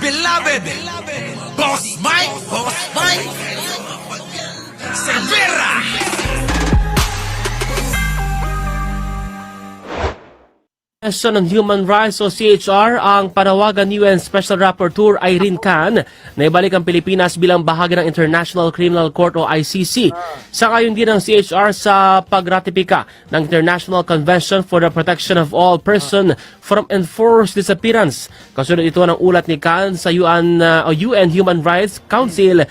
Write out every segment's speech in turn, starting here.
beloved Boss Mike Cervera. Commission on Human Rights o CHR ang panawagan ni UN Special Rapporteur Irene Khan na ibalik ang Pilipinas bilang bahagi ng International Criminal Court o ICC. Sangayon din ang CHR sa pagratipika ng International Convention for the Protection of All Persons from Enforced Disappearance. Kasunod ito ng ulat ni Khan sa UN Human Rights Council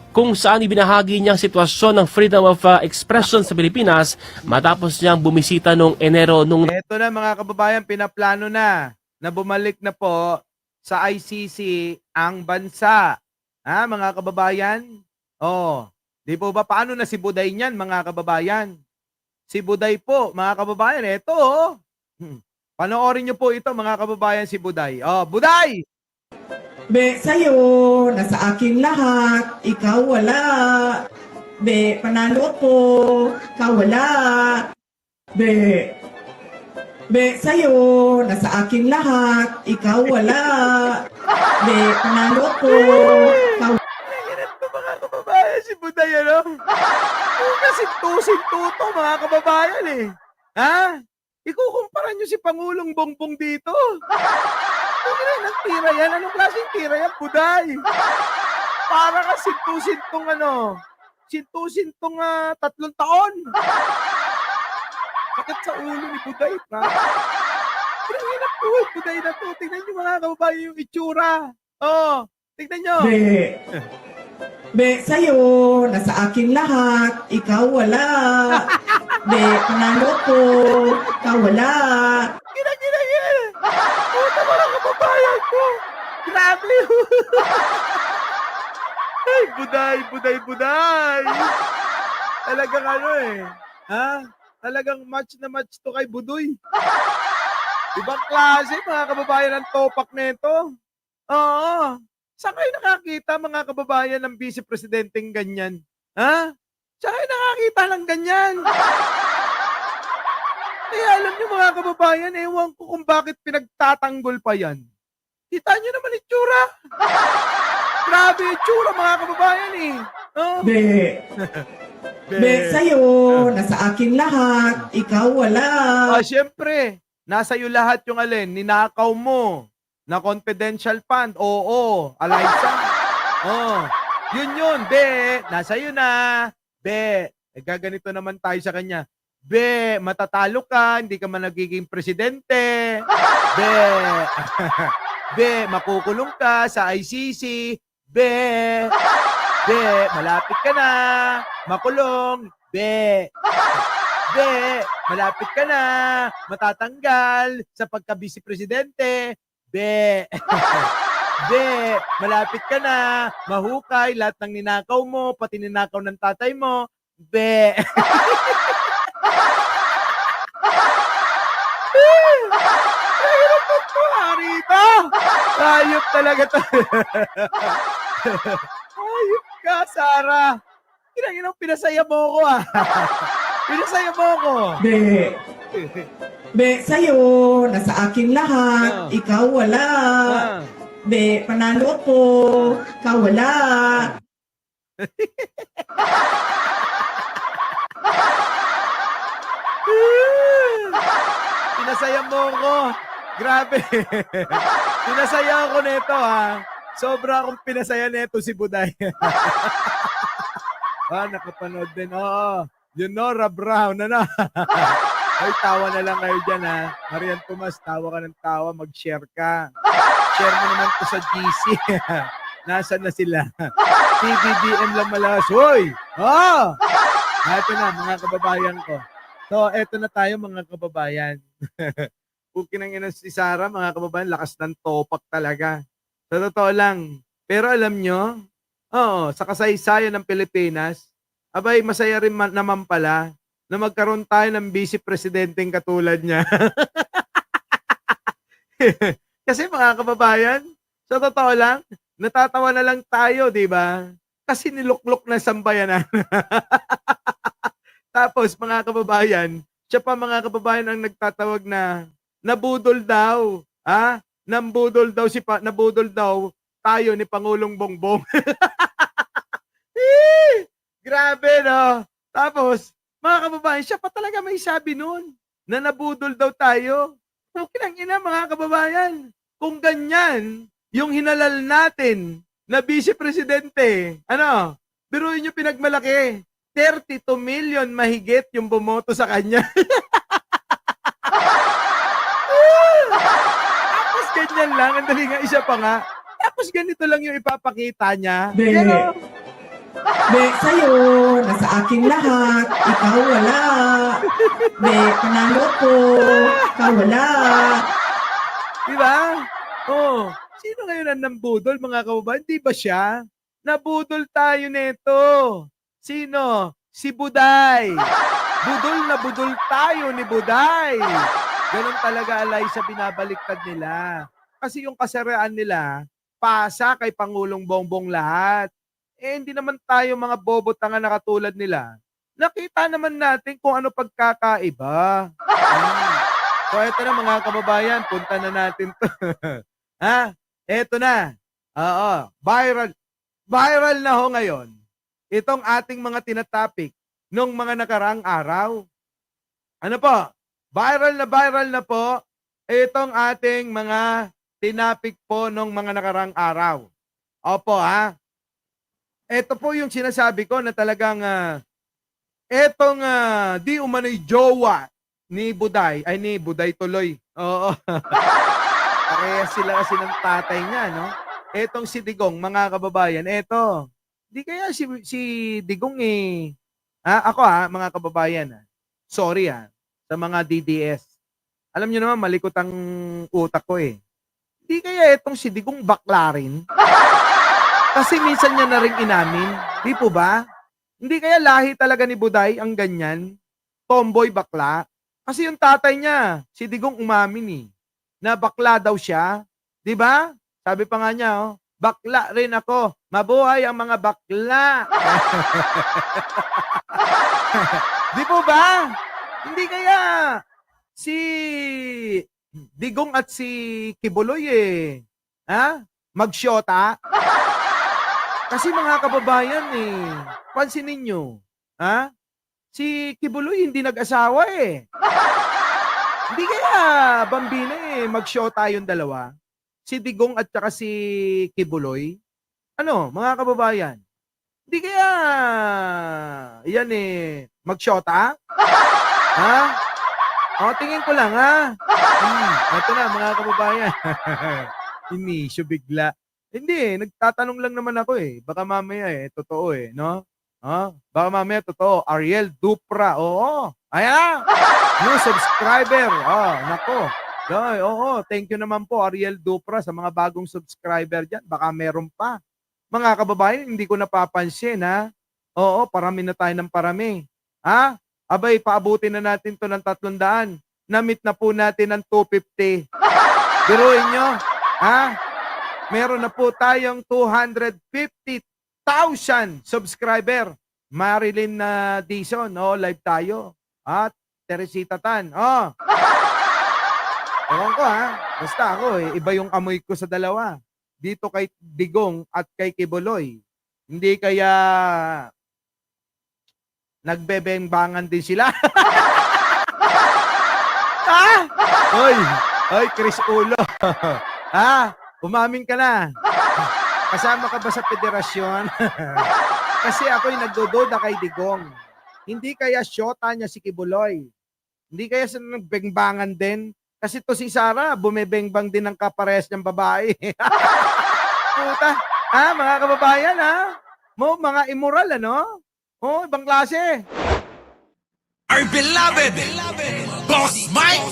kung saan ibinahagi niyang sitwasyon ng freedom of expression sa Pilipinas matapos niyang bumisita noong Enero nung Ito na mga kababayan, pinaplano na bumalik na po sa ICC ang bansa. Ha, mga kababayan? Oh, di po ba paano na si Buday niyan, mga kababayan? Si Buday po, mga kababayan, ito oh. Panoorin niyo po ito, mga kababayan, si Buday. Oh, Buday! Be, sa'yo, nasa akin lahat, ikaw wala. Be, panalo ko, ikaw wala. Be, sa'yo, nasa akin lahat, ikaw wala. Be, panalo ko, ikaw Ganyan po, mga kababayan, si Buday, ano? Kasinto-sinto to, mga kababayan eh. Ha? Ikukumpara niyo si Pangulong Bongbong dito. Ang tira yan. Anong klaseng tira yan, Buday? Para ka sinto-sintong sinto-sintong 3 taon. Sakit sa ulo ni Buday, ha? Pinanginap po, Buday na to. Tingnan niyo mga kababayan yung itsura. Oh, tingnan niyo. Be, sa'yo, nasa akin lahat, ikaw wala. Be, panalo ko, ikaw wala. Gina. Puta mga kababayan ko. Grabe. Ay, Buday. Talagang ha? Talagang match na match to kay Budoy. Ibang klase, mga kababayan, ang topak nito. Oo. Saan kayo nakakita, mga kababayan, ng vice-presidenteng ganyan? Ha? Saan kayo nakakita ng ganyan? Eh, alam niyo, mga kababayan, ewan ko kung bakit pinagtatanggol pa yan. Kita niyo naman itsura. Grabe itsura, mga kababayan eh. Oh. Be, sa'yo, nasa akin lahat, ikaw wala. Siyempre, nasa iyo lahat yung ninakaw mo na confidential fund. Oo, Eliza. Oh, yun. Be, nasa iyo na. Be, gaganito naman tayo sa kanya. Be, matatalo ka, hindi ka man nagiging presidente. Be, be, makukulong ka sa ICC. Be, malapit ka na, makulong. Be, malapit ka na, matatanggal sa pagka-vice presidente. Be, malapit ka na, mahukay lahat ng ninakaw mo, pati ninakaw ng tatay mo. Be. Rita! Ayop talaga to. Ayop ka, Sarah. Kinanginang pinasaya mo ko Pinasaya mo ko. Be, sa'yo, nasa akin lahat, ikaw wala. Be, panalo ko, ikaw wala. Pinasaya mo ko. Grabe. Pinasaya ako nito Sobra akong pinasaya nito si Buday. Nakapanood din. Oo. Yun Nora Brown. Ay, tawa na lang kayo dyan Marian Tomas, tawa ka ng tawa. Mag-share ka. Share mo naman to sa GC. Nasaan na sila? PBBM lang malakas. Hoy! Ito na, mga kababayan ko. So, eto na tayo, mga kababayan. Pukinang ina si Sarah, mga kababayan, lakas ng topak talaga. Sa totoo lang. Pero alam nyo, sa kasaysayan ng Pilipinas, abay, masaya rin naman pala na magkaroon tayo ng vice-presidenteng katulad niya. Kasi mga kababayan, sa totoo lang, natatawa na lang tayo, di ba? Kasi niluklok na sambayanan. Tapos, mga kababayan, siya pa mga kababayan ang nagtatawag na nabudol daw. Nabudol daw tayo ni Pangulong Bongbong. Eh, grabe, no? Tapos, mga kababayan, siya pa talaga may sabi noon na nabudol daw tayo. Okay lang ina, mga kababayan. Kung ganyan, yung hinalal natin na vice presidente, ano, biruin nyo pinagmalaki, 32 million mahigit yung bumoto sa kanya. Tapos ganyan lang, ang dali nga isa pa nga. Tapos ganito lang yung ipapakita niya. Pero, Sa'yo, nasa akin lahat, ikaw wala. Panalo ko, ikaw wala. di ba? Oh, sino ngayon ang nambudol, mga kababayan? Di ba siya? Nabudol tayo nito. Sino? Si Buday. Budol na budol tayo ni Buday. Ganun talaga, alay, sa binabaliktad nila. Kasi yung kasaraan nila, pasa kay Pangulong Bongbong lahat. Eh, hindi naman tayo mga bobo tanga na katulad nila. Nakita naman natin kung ano pagkakaiba. So, eto na mga kababayan, punta na natin to. Ha? Eto na. Oo, viral. Viral na ho ngayon. Itong ating mga tinatapik nung mga nakaraang araw. Ano po? Viral na po itong ating mga tinapik po nung mga nakaraang araw. Opo, ha? Ito po yung sinasabi ko na talagang etong di umano'y jowa ni Buday, ay ni Buday tuloy. Oo. Kaya sila kasi ng tatay niya, no? Etong si Digong, mga kababayan, eto. Di kaya si Digong ako mga kababayan, sorry sa mga DDS. Alam niyo naman, malikot ang utak ko eh. Di kaya etong si Digong bakla rin? Kasi minsan niya na rin inamin. Di po ba? Hindi kaya lahi talaga ni Buday ang ganyan? Tomboy bakla? Kasi yung tatay niya, si Digong umamin na bakla daw siya. Di ba? Sabi pa nga niya, bakla rin ako. Mabuhay ang mga bakla. Di po ba? Hindi kaya si Digong at si Kibuloy magsyota? Kasi mga kababayan pansinin nyo, si Kibuloy hindi nag-asawa Hindi kaya bambina magsyota yung dalawa. Si Digong at saka si Kibuloy. Ano, mga kababayan? Hindi kaya yan magsyota? Tingin ko lang Ito na mga kababayan. Inisyo bigla. Hindi, nagtatanong lang naman ako Baka mamaya totoo no? Baka mamaya totoo. Ariel Dupra, oo. Ayan, new subscriber. Nako. Oo, thank you naman po Ariel Dupra sa mga bagong subscriber dyan. Baka meron pa. Mga kababayan, hindi ko napapansin Oo, parami na tayo ng parami. Abay, paabutin na natin to ng 300. Na-meet na po natin ng 250. Biruin nyo, meron na po tayong 250,000 subscriber. Marilyn Dizon, live tayo. At Teresita Tan, ewan ko basta ako iba yung amoy ko sa dalawa. Dito kay Digong at kay Kibuloy. Hindi kaya nagbebengbangan din sila. Hoy, Chris Ulo. Umamin ka na. Kasama ka ba sa federasyon? Kasi ako'y nagdududa kay Digong. Hindi kaya syota niya si Kibuloy. Hindi kaya sa nagbengbangan din. Kasi to si Sara, bumebengbang din ng kapares niyang babae. Puta. Mga kababayan, mga immoral, ibang klase. Our beloved Boss Mike